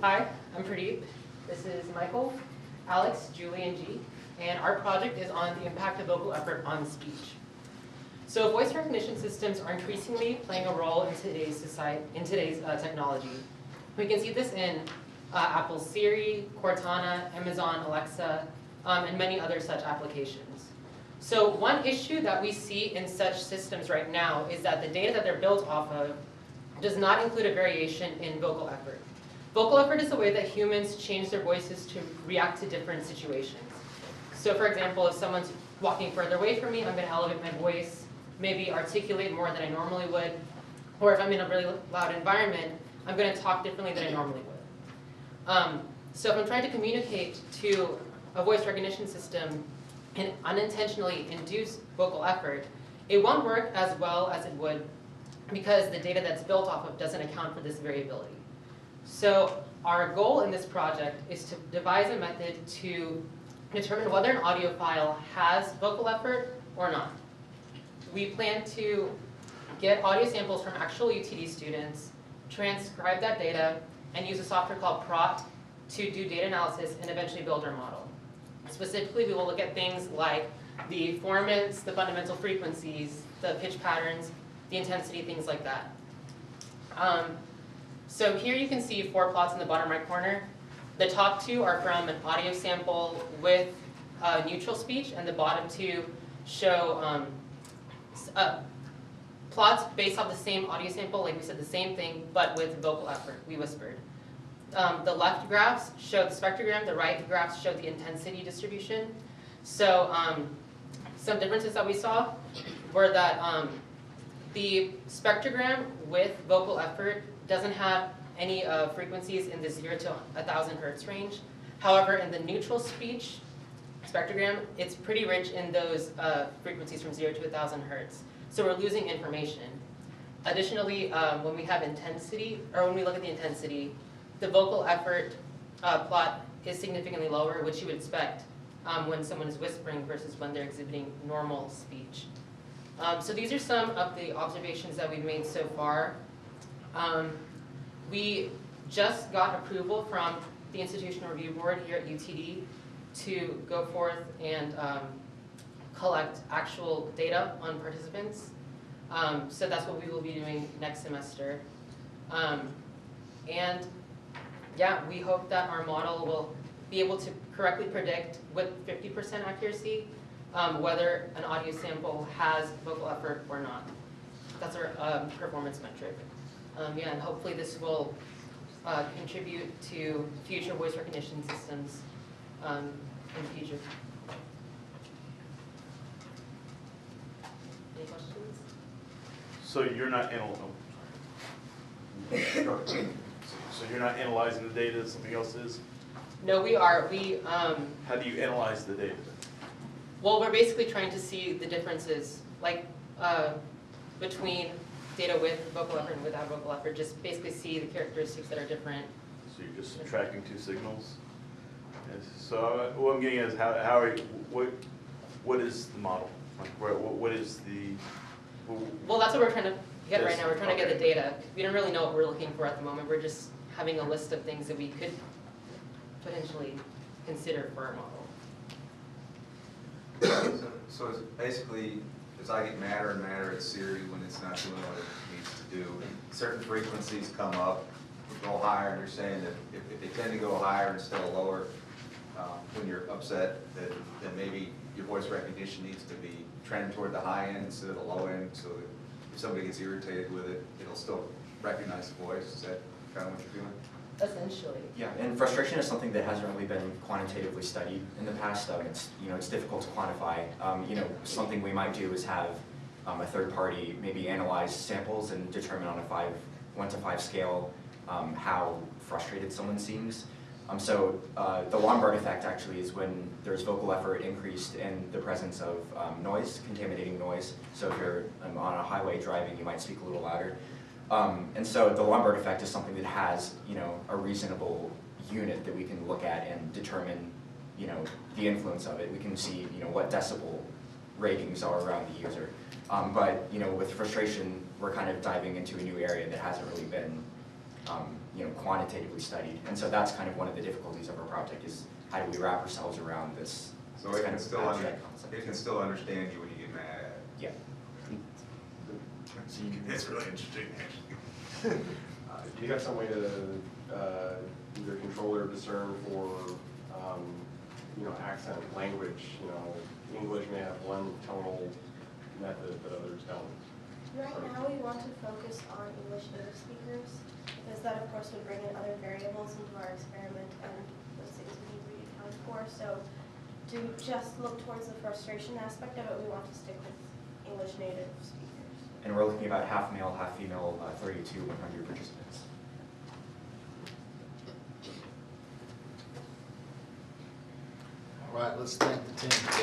Hi, I'm Pradeep. This is Michael, Alex, Julie, and G. And our project is on the impact of vocal effort on speech. So voice recognition systems are increasingly playing a role in today's technology. We can see this in Apple's Siri, Cortana, Amazon Alexa, and many other such applications. So one issue that we see in such systems right now is that the data that they're built off of does not include a variation in vocal effort. Vocal effort is the way that humans change their voices to react to different situations. So for example, if someone's walking further away from me, I'm going to elevate my voice, maybe articulate more than I normally would. Or if I'm in a really loud environment, I'm going to talk differently than I normally would. So if I'm trying to communicate to a voice recognition system and unintentionally induce vocal effort, it won't work as well as it would because the data that's built off of doesn't account for this variability. So our goal in this project is to devise a method to determine whether an audio file has vocal effort or not. We plan to get audio samples from actual UTD students, transcribe that data, and use a software called Prot to do data analysis and eventually build our model. Specifically, we will look at things like the formants, the fundamental frequencies, the pitch patterns, the intensity, things like that. So here you can see 4 plots in the bottom right corner. The top 2 are from an audio sample with neutral speech, and the bottom 2 show plots based off the same audio sample, like we said, the same thing, but with vocal effort, we whispered. The left graphs show the spectrogram, the right graphs show the intensity distribution. So some differences that we saw were that the spectrogram with vocal effort doesn't have any frequencies in the 0 to 1,000 hertz range. However, in the neutral speech spectrogram, it's pretty rich in those frequencies from 0 to 1,000 hertz. So we're losing information. Additionally, when we have intensity, or when we look at the intensity, the vocal effort plot is significantly lower, which you would expect when someone is whispering versus when they're exhibiting normal speech. So these are some of the observations that we've made so far. We just got approval from the Institutional Review Board here at UTD to go forth and collect actual data on participants. So that's what we will be doing next semester. And yeah, we hope that our model will be able to correctly predict with 50% accuracy whether an audio sample has vocal effort or not. That's our performance metric. Yeah, and hopefully this will contribute to future voice recognition systems in the future. Any questions? So you're not So you're not analyzing the data, something else is? No, we are. How do you analyze the data? Well, we're basically trying to see the differences, like between data with vocal effort and without vocal effort, just basically see the characteristics that are different. So you're just subtracting 2 signals? Yes. So what I'm getting at is what is the model? Like what is the... Well, that's what we're trying to get right now. We're trying to get the data. We don't really know what we're looking for at the moment. We're just having a list of things that we could potentially consider for our model. So it's basically, as I get madder and madder at Siri when it's not doing what it needs to do, certain frequencies come up, go higher, and you're saying that if they tend to go higher instead of lower, when you're upset, then maybe your voice recognition needs to be trending toward the high end instead of the low end, so that if somebody gets irritated with it, it'll still recognize the voice. Is that kind of what you're doing? Essentially. Yeah, and frustration is something that hasn't really been quantitatively studied in the past. It's difficult to quantify. Something we might do is have a third party maybe analyze samples and determine on a 1 to 5 scale how frustrated someone seems. So the Lombard effect actually is when there's vocal effort increased in the presence of noise, contaminating noise. So if you're on a highway driving, you might speak a little louder. And so the Lombard effect is something that has, a reasonable unit that we can look at and determine, the influence of it. We can see, what decibel ratings are around the user. But, with frustration, we're kind of diving into a new area that hasn't really been quantitatively studied. And so that's kind of one of the difficulties of our project is how do we wrap ourselves around this, So this it kind can of still, abstract concept. it can still understand you when you get mad at it. Yeah. It's really interesting, actually. Do you have some way to either control or discern for, accent, language? English may have one tonal method that others don't. Right now, we want to focus on English native speakers, because that, of course, would bring in other variables into our experiment, and those things we need to be accounted for. So to just look towards the frustration aspect of it, we want to stick with English native speakers. And we're looking about half male, half female, 30 to 100 participants. All right, let's thank the team.